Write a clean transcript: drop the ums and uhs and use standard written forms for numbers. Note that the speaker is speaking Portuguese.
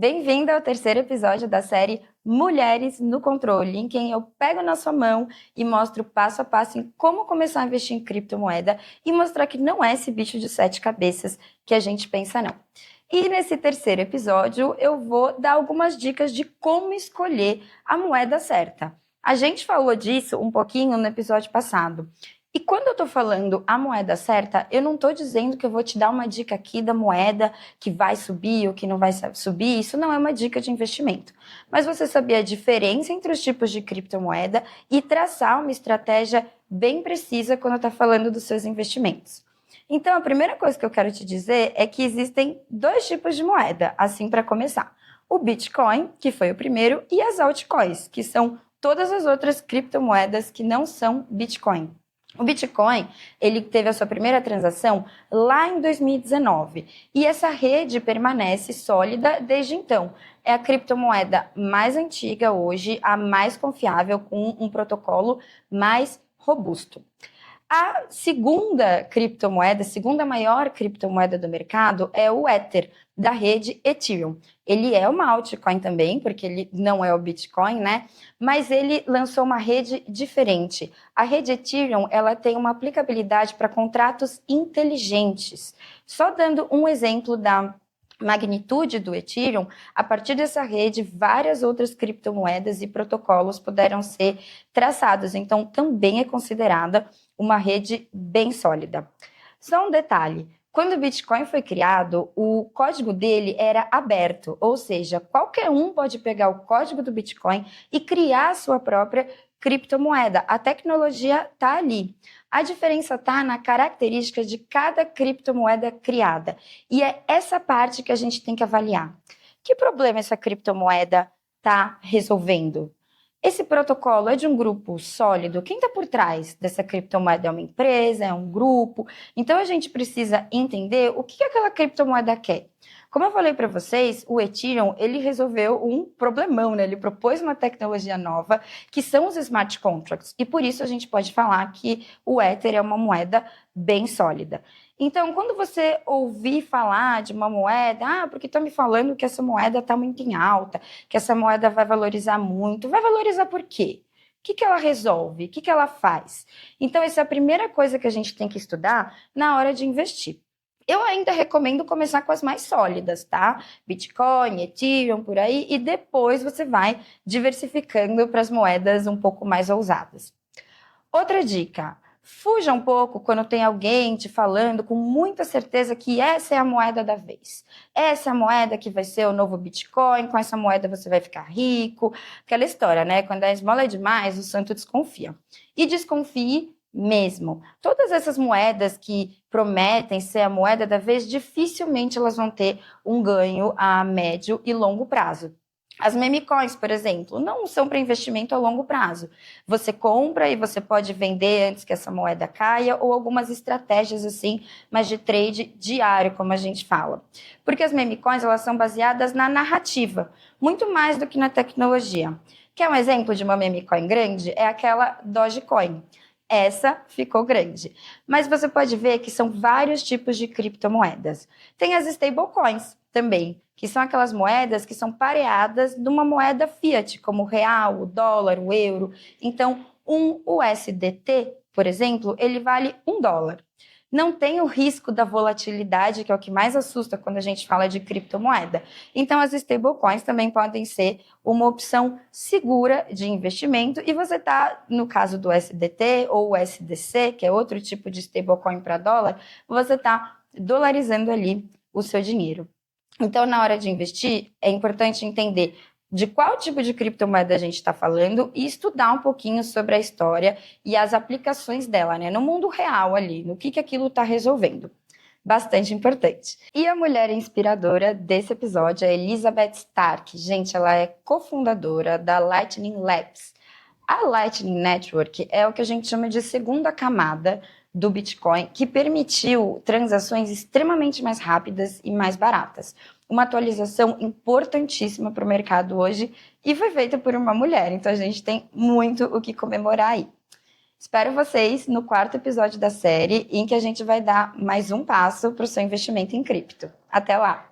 Bem-vinda ao terceiro episódio da série Mulheres no Controle, em que eu pego na sua mão e mostro passo a passo em como começar a investir em criptomoeda e mostrar que não é esse bicho de 7 cabeças que a gente pensa, não. E nesse terceiro episódio eu vou dar algumas dicas de como escolher a moeda certa. A gente falou disso um pouquinho no episódio passado. E quando eu tô falando a moeda certa, eu não tô dizendo que eu vou te dar uma dica aqui da moeda que vai subir ou que não vai subir. Isso não é uma dica de investimento. Mas você saber a diferença entre os tipos de criptomoeda e traçar uma estratégia bem precisa quando tá falando dos seus investimentos. Então, a primeira coisa que eu quero te dizer é que existem dois tipos de moeda, assim para começar. O Bitcoin, que foi o primeiro, e as altcoins, que são todas as outras criptomoedas que não são Bitcoin. O Bitcoin, ele teve a sua primeira transação lá em 2019 e essa rede permanece sólida desde então. É a criptomoeda mais antiga hoje, a mais confiável, com um protocolo mais robusto. A segunda criptomoeda, a segunda maior criptomoeda do mercado é o Ether, da rede Ethereum. Ele é uma altcoin também, porque ele não é o Bitcoin, né? Mas ele lançou uma rede diferente. A rede Ethereum, ela tem uma aplicabilidade para contratos inteligentes. Só dando um exemplo da magnitude do Ethereum, a partir dessa rede, várias outras criptomoedas e protocolos puderam ser traçados. Então, também é considerada uma rede bem sólida. Só um detalhe. Quando o Bitcoin foi criado, o código dele era aberto, ou seja, qualquer um pode pegar o código do Bitcoin e criar a sua própria criptomoeda. A tecnologia está ali. A diferença está na característica de cada criptomoeda criada. E é essa parte que a gente tem que avaliar. Que problema essa criptomoeda está resolvendo? Esse protocolo é de um grupo sólido? Quem está por trás dessa criptomoeda? É uma empresa? É um grupo? Então, a gente precisa entender o que aquela criptomoeda quer. Como eu falei para vocês, o Ethereum, ele resolveu um problemão, né? Ele propôs uma tecnologia nova, que são os smart contracts. E por isso a gente pode falar que o Ether é uma moeda bem sólida. Então, quando você ouvir falar de uma moeda, porque estão me falando que essa moeda está muito em alta, que essa moeda vai valorizar muito. Vai valorizar por quê? O que ela resolve? O que ela faz? Então, essa é a primeira coisa que a gente tem que estudar na hora de investir. Eu ainda recomendo começar com as mais sólidas, tá? Bitcoin, Ethereum, por aí, e depois você vai diversificando para as moedas um pouco mais ousadas. Outra dica. Fuja um pouco quando tem alguém te falando com muita certeza que essa é a moeda da vez. Essa é a moeda que vai ser o novo Bitcoin, com essa moeda você vai ficar rico. Aquela história, né? Quando a esmola é demais, o santo desconfia. E desconfie mesmo. Todas essas moedas que prometem ser a moeda da vez, dificilmente elas vão ter um ganho a médio e longo prazo. As meme coins, por exemplo, não são para investimento a longo prazo. Você compra e você pode vender antes que essa moeda caia, ou algumas estratégias assim, mas de trade diário, como a gente fala. Porque as meme coins, elas são baseadas na narrativa, muito mais do que na tecnologia. Quer um exemplo de uma meme coin grande? É aquela Dogecoin. Essa ficou grande. Mas você pode ver que são vários tipos de criptomoedas. Tem as stablecoins também, que são aquelas moedas que são pareadas numa moeda fiat, como o real, o dólar, o euro. Então, um USDT, por exemplo, ele vale $1. Não tem o risco da volatilidade, que é o que mais assusta quando a gente fala de criptomoeda. Então, as stablecoins também podem ser uma opção segura de investimento e você está, no caso do USDT ou USDC, que é outro tipo de stablecoin para dólar, você está dolarizando ali o seu dinheiro. Então, na hora de investir, é importante entender de qual tipo de criptomoeda a gente está falando e estudar um pouquinho sobre a história e as aplicações dela, né? No mundo real ali, no que aquilo está resolvendo. Bastante importante. E a mulher inspiradora desse episódio é Elizabeth Stark. Gente, ela é cofundadora da Lightning Labs. A Lightning Network é o que a gente chama de segunda camada do Bitcoin, que permitiu transações extremamente mais rápidas e mais baratas. Uma atualização importantíssima para o mercado hoje e foi feita por uma mulher, então a gente tem muito o que comemorar aí. Espero vocês no 4º episódio da série, em que a gente vai dar mais um passo para o seu investimento em cripto. Até lá!